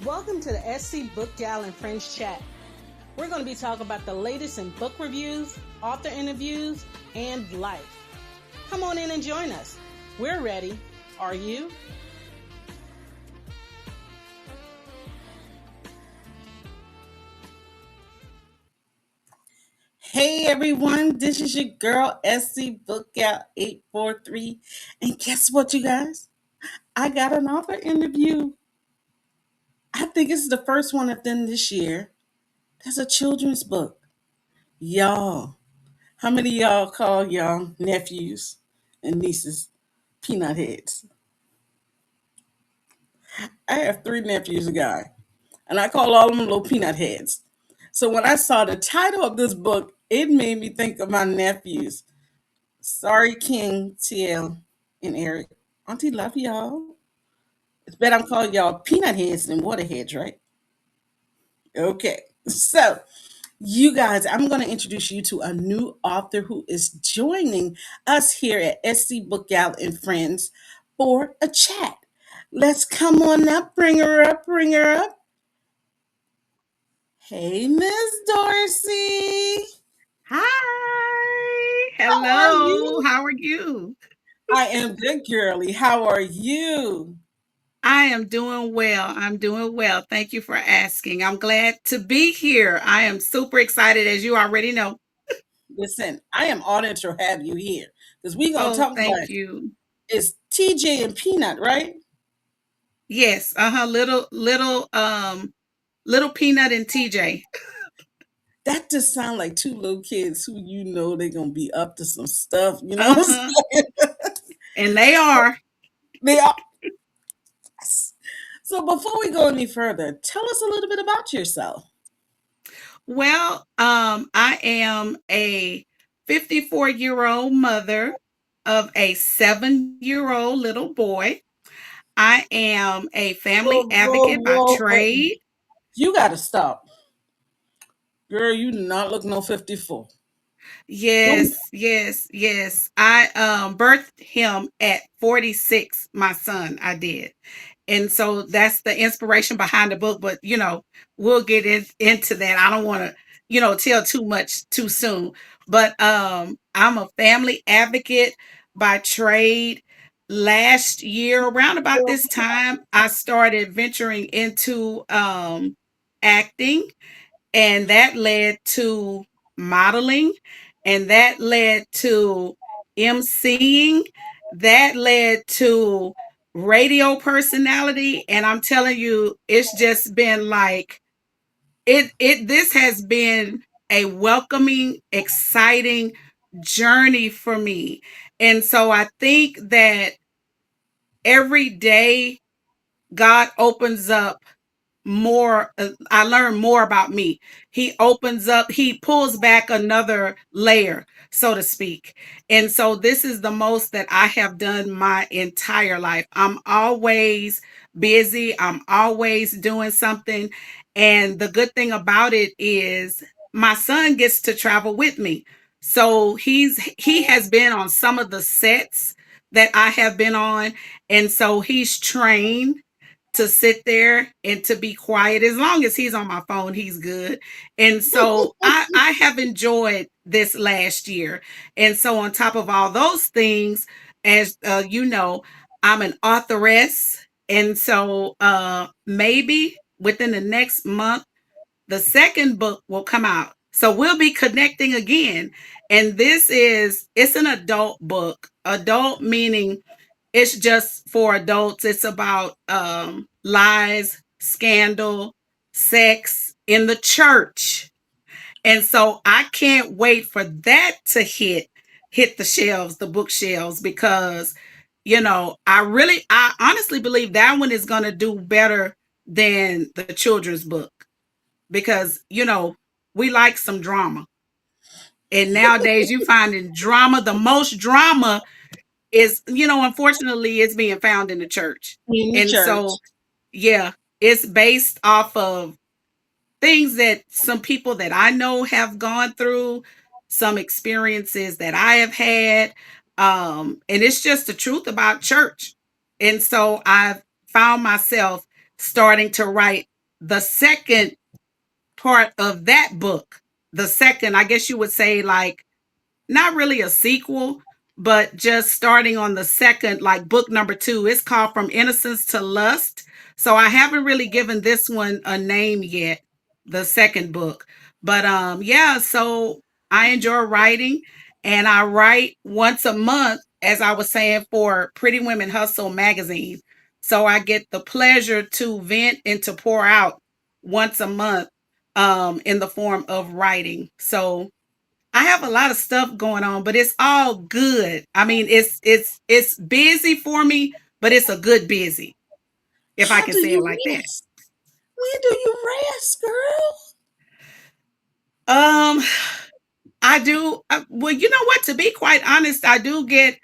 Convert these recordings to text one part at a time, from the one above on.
Welcome to the Scbookgal and Friends Chat. We're going to be talking about the latest in book reviews, author interviews, and life. Come on in and join us. We're ready. Are you? Hey everyone, this is your girl Scbookgal 843. And guess what, you guys? I got an author interview. I think it's the first one I've done this year. That's a children's book. Y'all, how many of y'all call y'all nephews and nieces peanut heads? I have three nephews, a guy, and I call all of them little peanut heads. So when I saw the title of this book, it made me think of my nephews. Sorry, King, TL, and Eric. Auntie love y'all. It's better I'm calling y'all peanut heads than water heads, right? Okay. So you guys, I'm going to introduce you to a new author who is joining us here at SC Book Gal and Friends for a chat. Let's come on up, bring her up, bring her up. Hey, Miss Dorsey. Hi. How are Hello. you? How are you? I am good, girly. How are you? I am doing well. I'm doing well. Thank you for asking. I'm glad to be here. I am super excited, as you already know. Listen, I am honored to have you here because we're going to Oh, talk about thank you. it's TJ and Peanut, right? Yes. Little Peanut and TJ. That just sounds like two little kids who they're gonna be up to some stuff. You know what I'm Uh-huh. saying? And they are. They are. So before we go any further, tell us a little bit about yourself. Well, I am a 54-year-old mother of a 7-year-old little boy. I am a family Whoa, whoa, advocate by whoa! trade. You got to stop, girl. You do not look no 54. Don't. Yes, yes, yes. I birthed him at 46, my son, I did. And so that's the inspiration behind the book, but we'll get into that. I don't want to, tell too much too soon. But I'm a family advocate by trade. Last year, around about this time, I started venturing into acting, and that led to modeling, and that led to emceeing, that led to radio personality, and I'm telling you, it's just been like it this has been a welcoming, exciting journey for me. And so I think that every day God opens up more. I learn more about me. He opens up, he pulls back another layer, so to speak. And so this is the most that I have done my entire life. I'm always busy, I'm always doing something. And the good thing about it is my son gets to travel with me. So he has been on some of the sets that I have been on, and so he's trained to sit there and to be quiet. As long as he's on my phone, he's good. And so I have enjoyed this last year. And so on top of all those things, as I'm an authoress. And so maybe within the next month, the second book will come out. So we'll be connecting again. And it's an adult book. Adult meaning it's just for adults. It's about lies, scandal, sex in the church. And so I can't wait for that to hit the shelves, the bookshelves, because I honestly believe that one is going to do better than the children's book, because we like some drama. And nowadays you find in drama, the most drama is, unfortunately, it's being found in the church. In the And church. so, yeah, it's based off of things that some people that I know have gone through, some experiences that I have had. And it's just the truth about church. And so I've found myself starting to write the second part of that book, the second, I guess you would say, like, not really a sequel, but just starting on the second, like book number two. It's called From Innocence to Lust. So I haven't really given this one a name yet, the second book. But yeah, so I enjoy writing, and I write once a month, as I was saying, for Pretty Women Hustle magazine. So I get the pleasure to vent and to pour out once a month in the form of writing. So I have a lot of stuff going on, but it's all good. I mean, it's busy for me, but it's a good busy, if I How can do say it you like that. rest? When do you rest, girl? Um, I do. Well, you know what? To be quite honest, I do get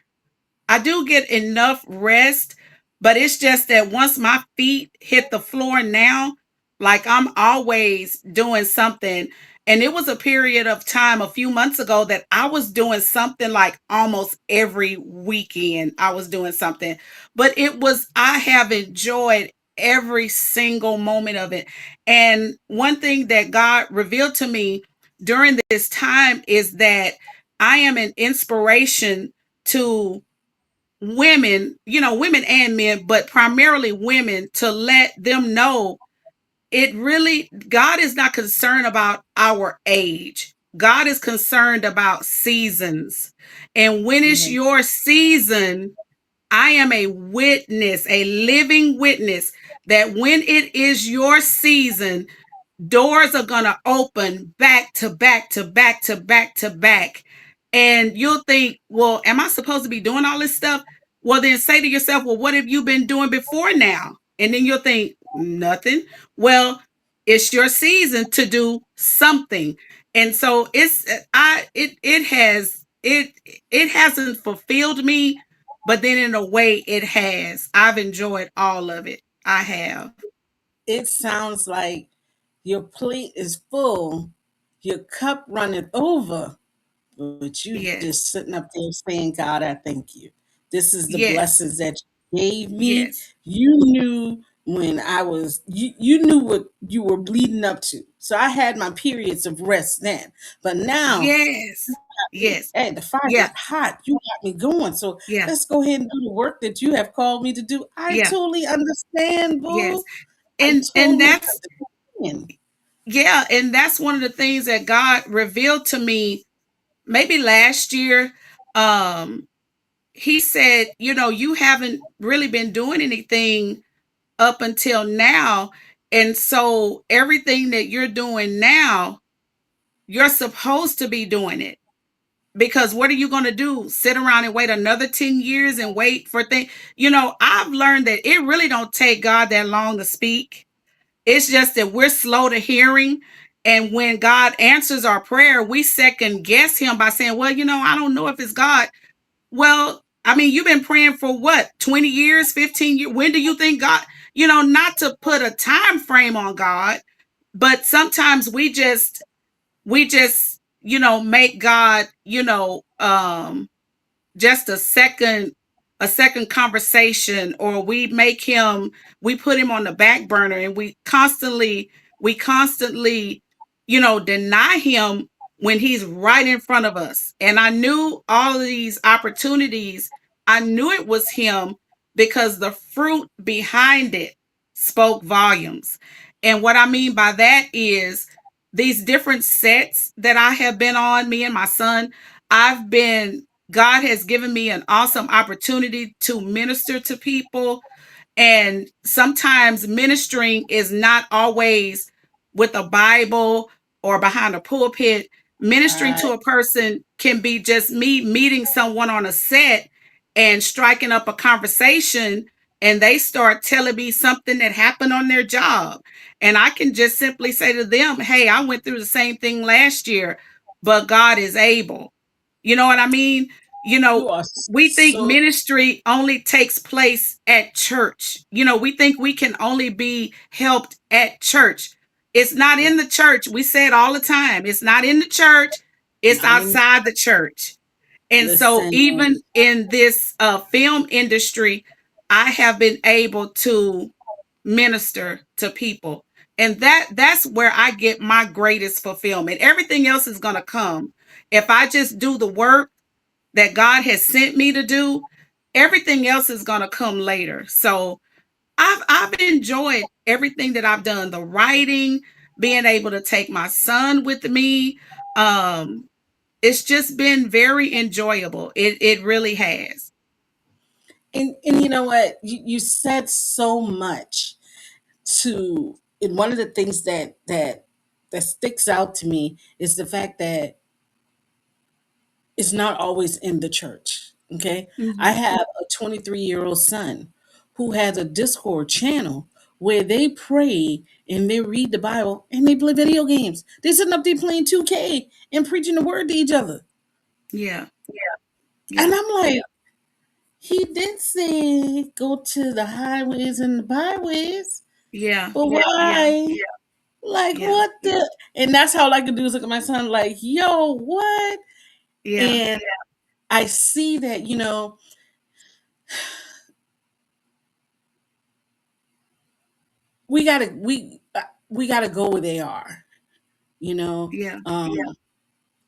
enough rest, but it's just that once my feet hit the floor now, like I'm always doing something. And it was a period of time a few months ago that I was doing something like almost every weekend. I was doing something, but I have enjoyed every single moment of it. And one thing that God revealed to me during this time is that I am an inspiration to women, women and men, but primarily women, to let them know God is not concerned about our age. God is concerned about seasons. And when it's Yes. your season, I am a witness, a living witness, that when it is your season, doors are going to open back to back to back to back to back. And you'll think, well, am I supposed to be doing all this stuff? Well, then say to yourself, well, what have you been doing before now? And then you'll think, nothing. Well, it's your season to do something. And so it hasn't fulfilled me, but then in a way it has. I've enjoyed all of it. I have. It sounds like your plate is full, your cup runneth over, but you just Yes. sitting up there saying, God, I thank you. This is the Yes. blessings that you gave me. Yes. You knew when you knew what you were bleeding up to. So I had my periods of rest then. But now, Yes. Yes. hey, the fire is Yeah. hot. You got me going. So Yeah. let's go ahead and do the work that you have called me to do. I Yeah. totally understand, Yes. boo. I And totally that's understand. yeah, and that's one of the things that God revealed to me maybe last year. Um he said, you haven't really been doing anything up until now. And so everything that you're doing now, you're supposed to be doing it. Because what are you going to do? Sit around and wait another 10 years and wait for things? I've learned that it really don't take God that long to speak. It's just that we're slow to hearing. And when God answers our prayer, we second guess him by saying, well, I don't know if it's God. Well, I mean, you've been praying for what, 20 years, 15 years? When do you think God, not to put a time frame on God, but sometimes we just make God, just a second conversation, or we put him on the back burner, and we constantly deny him when he's right in front of us. And I knew all of these opportunities, I knew it was him, because the fruit behind it spoke volumes. And what I mean by that is, these different sets that I have been on, me and my son, I've been God has given me an awesome opportunity to minister to people. And sometimes ministering is not always with a Bible or behind a pulpit. Ministering I to a person can be just me meeting someone on a set and striking up a conversation, and they start telling me something that happened on their job. And I can just simply say to them, hey, I went through the same thing last year, but God is able. You know what I mean? You you know, are we think so ministry only takes place at church. We think we can only be helped at church. It's not in the church. We say it all the time. It's not in the church, it's not in outside the church. And so, listen. even in this film industry, I have been able to minister to people. And that's where I get my greatest fulfillment. Everything else is going to come. If I just do the work that God has sent me to do, everything else is going to come later. So I've enjoyed everything that I've done, the writing, being able to take my son with me. Um, it's just been very enjoyable. It really has. And you know what? You said so much to, and one of the things that sticks out to me is the fact that it's not always in the church. Okay. I Hmm. have a 23-year-old son who has a Discord channel where they pray and they read the Bible and they play video games. They sitting up there playing 2K and preaching the word to each other. Yeah, And yeah, I'm like, he did say go to the highways and the byways, yeah, but why? Like yeah, what the? And that's how I like to do is look at my son like, yo, what? yeah, And I see that, we gotta we gotta go where they are, you know. yeah,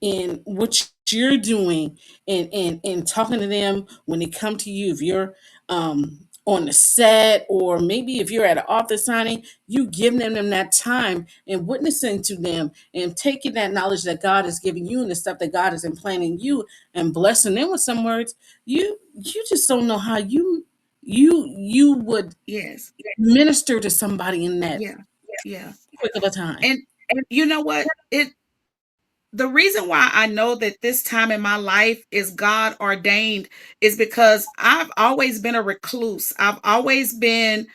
And what you're doing, and talking to them when they come to you, if you're on the set, or maybe if you're at an office signing, you giving them that time and witnessing to them and taking that knowledge that God has given you and the stuff that God is implanting you and blessing them with some words. You just don't know how you would yes, minister to somebody in that yeah, yeah. quick of a time. And you know what? The reason why I know that this time in my life is God ordained is because I've always been a recluse. I've always been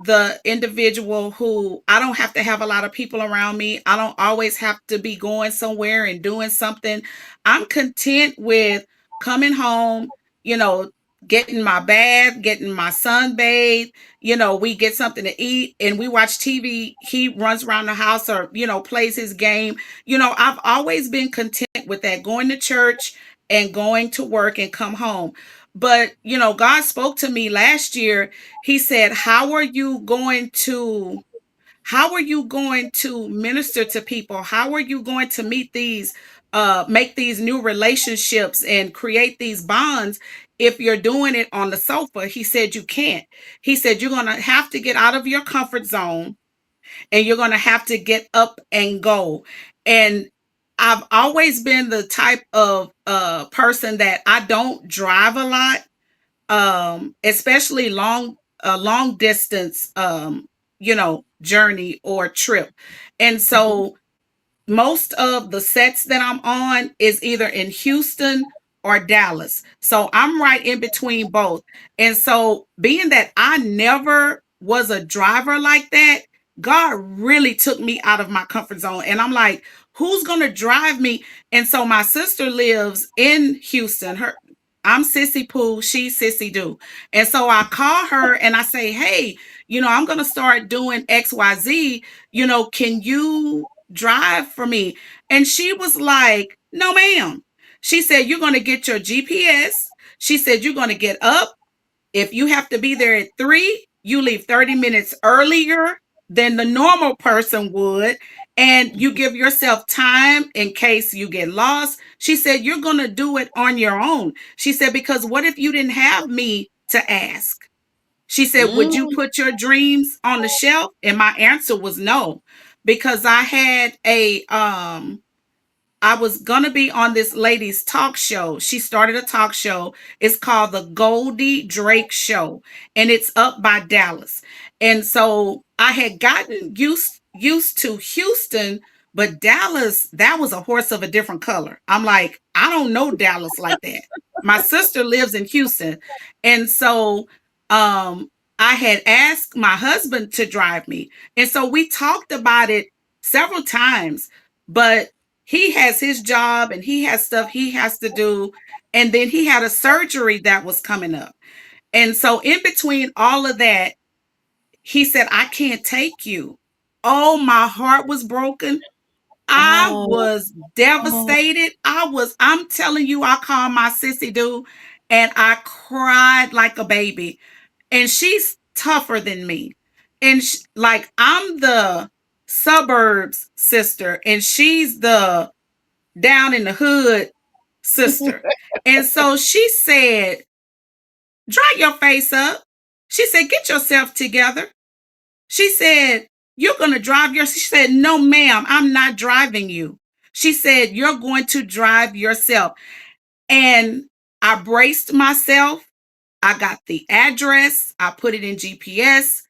the individual who I don't have to have a lot of people around me. I don't always have to be going somewhere and doing something. I'm content with coming home, you know, getting my bath, getting my son bathed, we get something to eat and we watch TV. He runs around the house or, plays his game. I've always been content with that, going to church and going to work and come home. But, God spoke to me last year. He said, how are you going to minister to people? How are you going to make these new relationships and create these bonds if you're doing it on the sofa? He said, you can't. He said, you're going to have to get out of your comfort zone and you're going to have to get up and go. And I've always been the type of person that I don't drive a lot, especially long distance, journey or trip. And Mhm. so most of the sets that I'm on is either in Houston or Dallas. So I'm right in between both. And so being that I never was a driver like that, God really took me out of my comfort zone. And I'm like, who's going to drive me? And so my sister lives in Houston. I'm Sissy Pooh, she's Sissy Doo. And so I call her and I say, hey, I'm going to start doing XYZ. Can you drive for me? And she was like, no, ma'am. She said, you're going to get your GPS. She said, you're going to get up. If you have to be there at 3, you leave 30 minutes earlier than the normal person would. And you give yourself time in case you get lost. She said, you're going to do it on your own. She said, because what if you didn't have me to ask? She said, would you Mm. put your dreams on the shelf? And my answer was no, because I was gonna be on this lady's talk show. She started a talk show. It's called the Goldie Drake Show, and it's up by Dallas. And so I had gotten used to Houston, but Dallas, that was a horse of a different color. I'm like, I don't know Dallas like that. My sister lives in Houston, and so um, I had asked my husband to drive me, and so we talked about it several times, but he has his job and he has stuff he has to do. And then he had a surgery that was coming up. And so, in between all of that, he said, I can't take you. Oh, my heart was broken. I Oh, was oh, devastated. I'm telling you, I called my sissy dude and I cried like a baby. And she's tougher than me. And like, I'm the suburbs sister, and she's the down in the hood sister. And so she said, dry your face up. She said, get yourself together. She said, you're going to drive your. She said, no, ma'am, I'm not driving you. She said, you're going to drive yourself. And I braced myself. I got the address. I put it in GPS.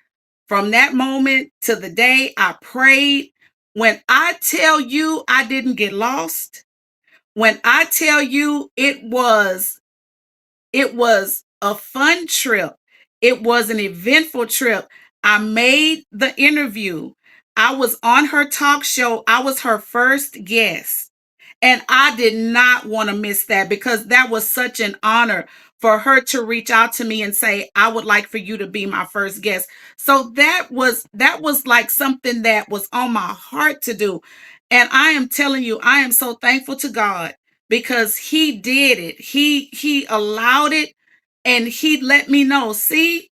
From that moment to the day, I prayed. When I tell you I didn't get lost, when I tell you it was a fun trip. It was an eventful trip. I made the interview. I was on her talk show. I was her first guest. And I did not want to miss that because that was such an honor for her to reach out to me and say, I would like for you to be my first guest. So that was like something that was on my heart to do. And I am telling you, I am so thankful to God because he did it. He allowed it, and he let me know, see,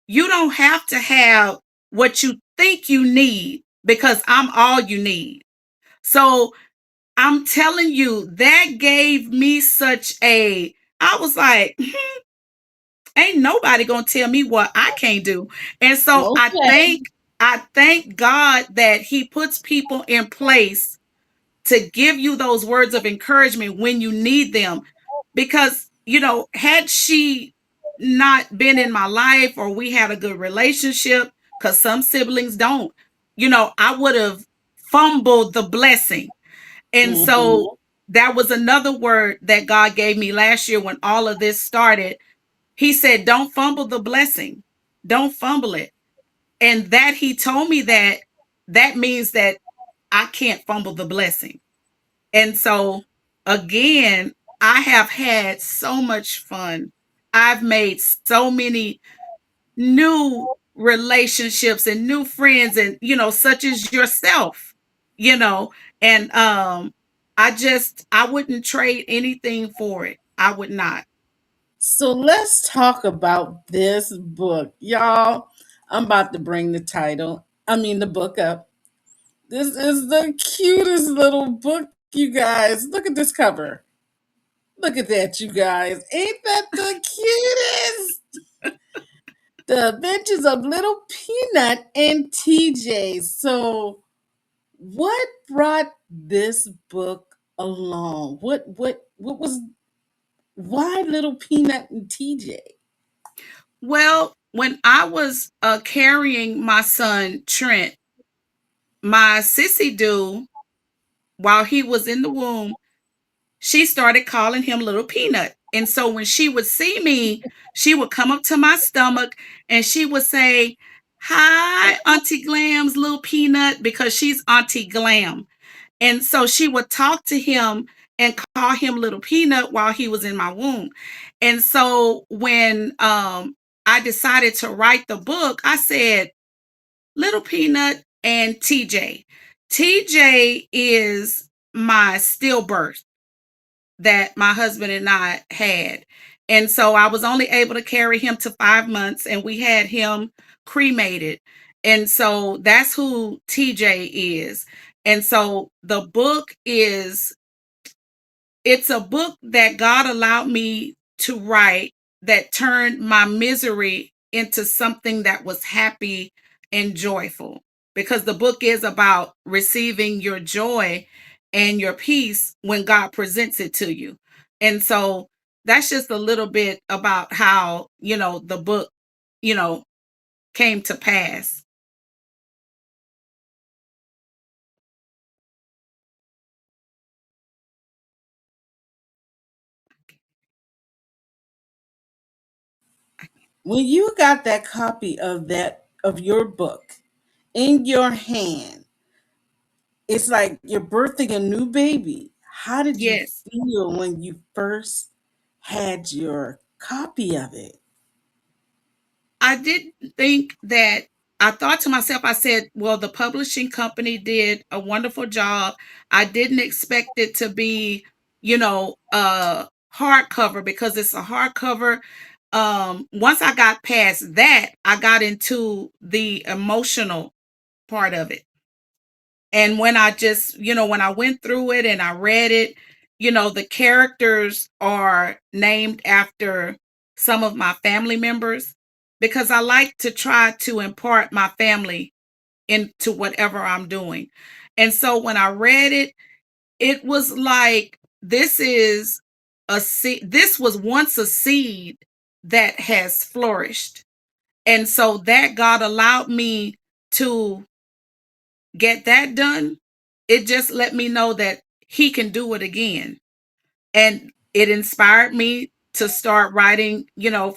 you don't have to have what you think you need because I'm all you need. So I'm telling you, that gave me such a, I was like, ain't nobody gonna tell me what I can't do. And so Okay. I thank God that he puts people in place to give you those words of encouragement when you need them. Because, had she not been in my life or we had a good relationship, because some siblings don't, I would have fumbled the blessing. And so Mm-hmm. that was another word that God gave me last year when all of this started. He said, don't fumble the blessing, don't fumble it. And that he told me that means that I can't fumble the blessing. And so, again, I have had so much fun. I've made so many new relationships and new friends, and such as yourself, you know, and I wouldn't trade anything for it. I would not. So let's talk about this book. Y'all, I'm about to bring the book up. This is the cutest little book, you guys. Look at this cover. Look at that, you guys. Ain't that the cutest? The Adventures of Little Peanut and TJ. So, what brought this book along? What was why Little Peanut and TJ? Well, when I was carrying my son Trent, my sissy do, while he was in the womb, she started calling him Little Peanut. And so when she would see me, she would come up to my stomach and she would say, "Hi, Auntie Glam's Little Peanut," because she's Auntie Glam. And so she would talk to him and call him Little Peanut while he was in my womb. And so when I decided to write the book, I said, Little Peanut and TJ. TJ is my stillbirth that my husband and I had. And so I was only able to carry him to 5 months, and we had him cremated. And so that's who TJ is. And so the book is, it's a book that God allowed me to write that turned my misery into something that was happy and joyful, because the book is about receiving your joy and your peace when God presents it to you. And so that's just a little bit about how, the book, you know, came to pass. When you got that copy of your book in your hand, it's like you're birthing a new baby. How did you Yes. feel when you first had your copy of it? I didn't think that. I thought to myself, I said, well, the publishing company did a wonderful job. I didn't expect it to be, hardcover, because it's a hardcover. Once I got past that, I got into the emotional part of it. And when I just, when I went through it and I read it, the characters are named after some of my family members, because I like to try to impart my family into whatever I'm doing. And so when I read it, it was like, this was once a seed that has flourished. And so that God allowed me to get that done. It just let me know that he can do it again. And it inspired me to start writing,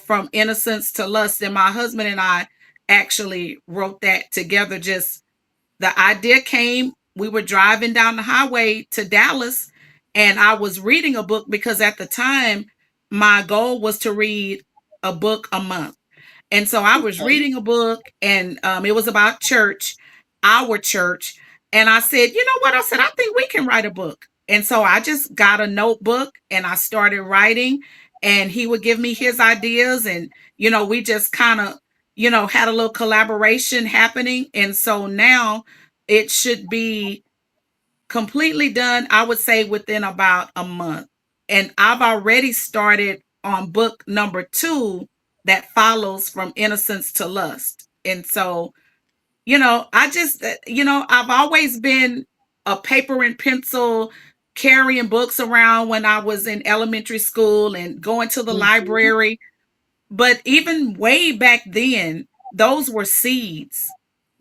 from innocence to lust. And my husband and I actually wrote that together. Just the idea came, we were driving down the highway to Dallas, and I was reading a book because at the time my goal was to read a book a month. And so I was Okay. reading a book, and it was about church, our church. And I said, you know what? I said, I think we can write a book. And so I just got a notebook and I started writing, and he would give me his ideas. And, we just kind of, had a little collaboration happening. And so now it should be completely done, I would say, within about a month. And I've already started on book number 2 that follows from innocence to lust. And so, I just, I've always been a paper and pencil, carrying books around when I was in elementary school and going to the Mhm. library. But even way back then, those were seeds.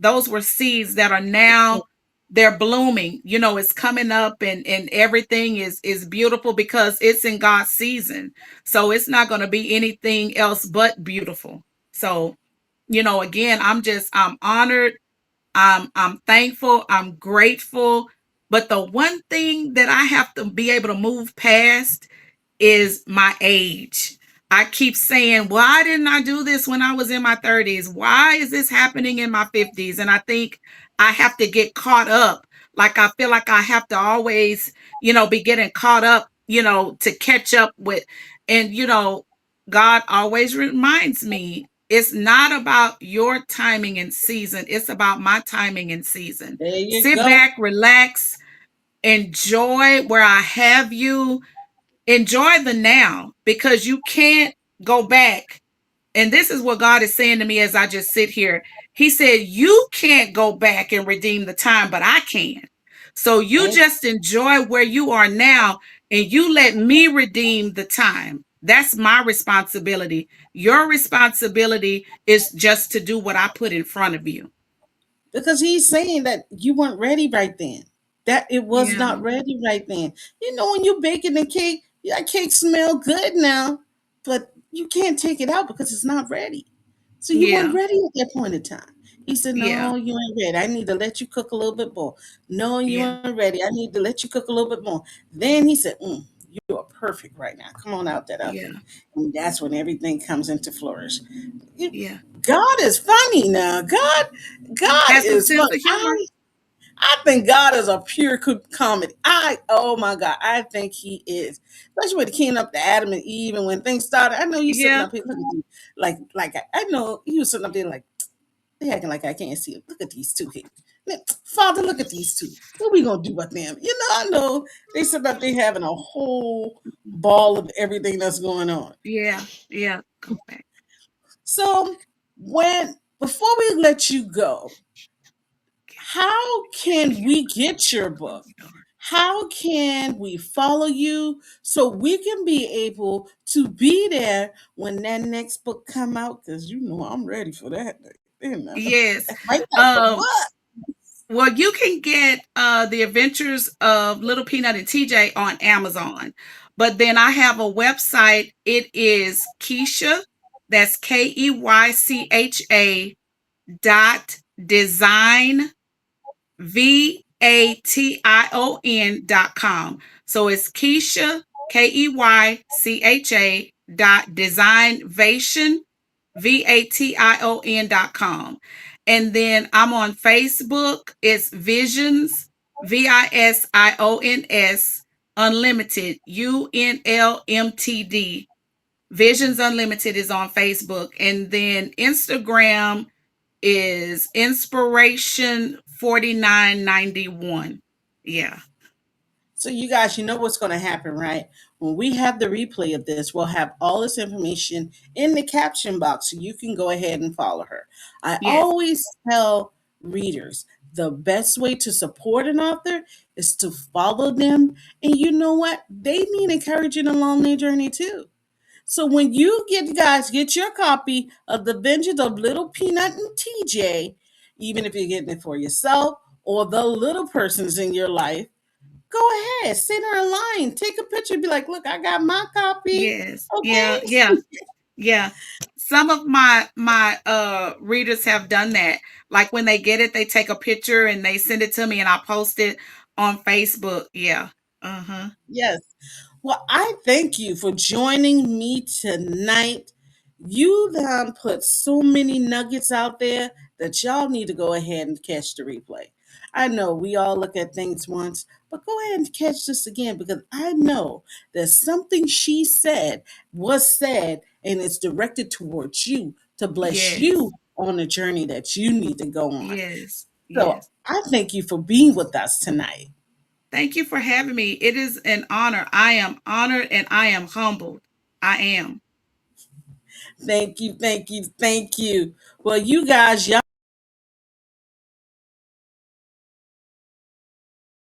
Those were seeds that are now, they're blooming. It's coming up, and everything is beautiful because it's in God's season. So it's not going to be anything else but beautiful. So, again, I'm honored. I'm thankful. I'm grateful. But the one thing that I have to be able to move past is my age. I keep saying, why didn't I do this when I was in my 30s? Why is this happening in my 50s? And I think I have to get caught up. Like, I feel like I have to always, be getting caught up, to catch up with. And, God always reminds me, it's not about your timing and season, it's about my timing and season. There you Sit go. back, relax, enjoy where I have you. Enjoy the now, because you can't go back. And this is what God is saying to me as I just sit here. He said, you can't go back and redeem the time, but I can. So you Thank just enjoy where you are now, and you let me redeem the time. That's my responsibility. Your responsibility is just to do what I put in front of you. because he's saying that you weren't ready right then. That it was Yeah. not ready right then. You know, when you're baking the cake, that cake smell good now, but you can't take it out because it's not ready. So you weren't Yeah. ready at that point in time. He said, Yeah. "No, you ain't ready. I need to let you cook a little bit more. No, you Yeah. ain't ready. I need to let you cook a little bit more." Then he said, "You are perfect right now. Come on out that oven." Yeah. And that's when everything comes into flourish. You- Yeah. God is funny now. God Has a is fun. sense of humor. I think God is a pure comedy. Oh my God, I think He is. Especially when He came up to Adam and Eve, and when things started. I know you sitting Yeah. up here. Look at you, like I know you was sitting up there like they acting like I can't see it. Look at these two here. Father, look at these two. What we gonna do with them? You know, I know they sitting up there having a whole ball of everything that's going on. Yeah. Yeah. Go back. So when before we let you go, how can we get your book? How can we follow you so we can be able to be there when that next book come out? Because you know I'm ready for that. You know, Yes. that's my type of Um, book. well, you can get The Adventures of Little Peanut and TJ on Amazon. But then I have a website. It is Keisha, that's KEYCHA .design VATION.com. So it's Keisha, KEYCHA designvation VATION.com. And then I'm on Facebook. It's Visions, VISIONS Unlimited, UNLMTD. Visions Unlimited is on Facebook. And then Instagram is Inspiration $49.91. Yeah. So you guys, you know what's going to happen, right? When we have the replay of this, we'll have all this information in the caption box so you can go ahead and follow her. I Yes. always tell readers the best way to support an author is to follow them. And you know what? They need encouraging along their journey too. So when you get your copy of The Vengeance of Little Peanut and TJ, even if you're getting it for yourself or the little persons in your life, go ahead, sit there in line, take a picture, be like, look, I got my copy. Yes. Yeah. Okay. Yeah. Yeah. Some of my readers have done that. Like when they get it, they take a picture and they send it to me and I post it on Facebook. Yeah. Uh-huh. Yes. Well, I thank you for joining me tonight. You done put so many nuggets out there that y'all need to go ahead and catch the replay. I know we all look at things once, but go ahead and catch this again because I know that something she said was said and it's directed towards you to bless Yes. you on the journey that you need to go on. Yes. So Yes. I thank you for being with us tonight. Thank you for having me. It is an honor. I am honored and I am humbled. I am. Thank you, thank you, thank you. Well, you guys, y'all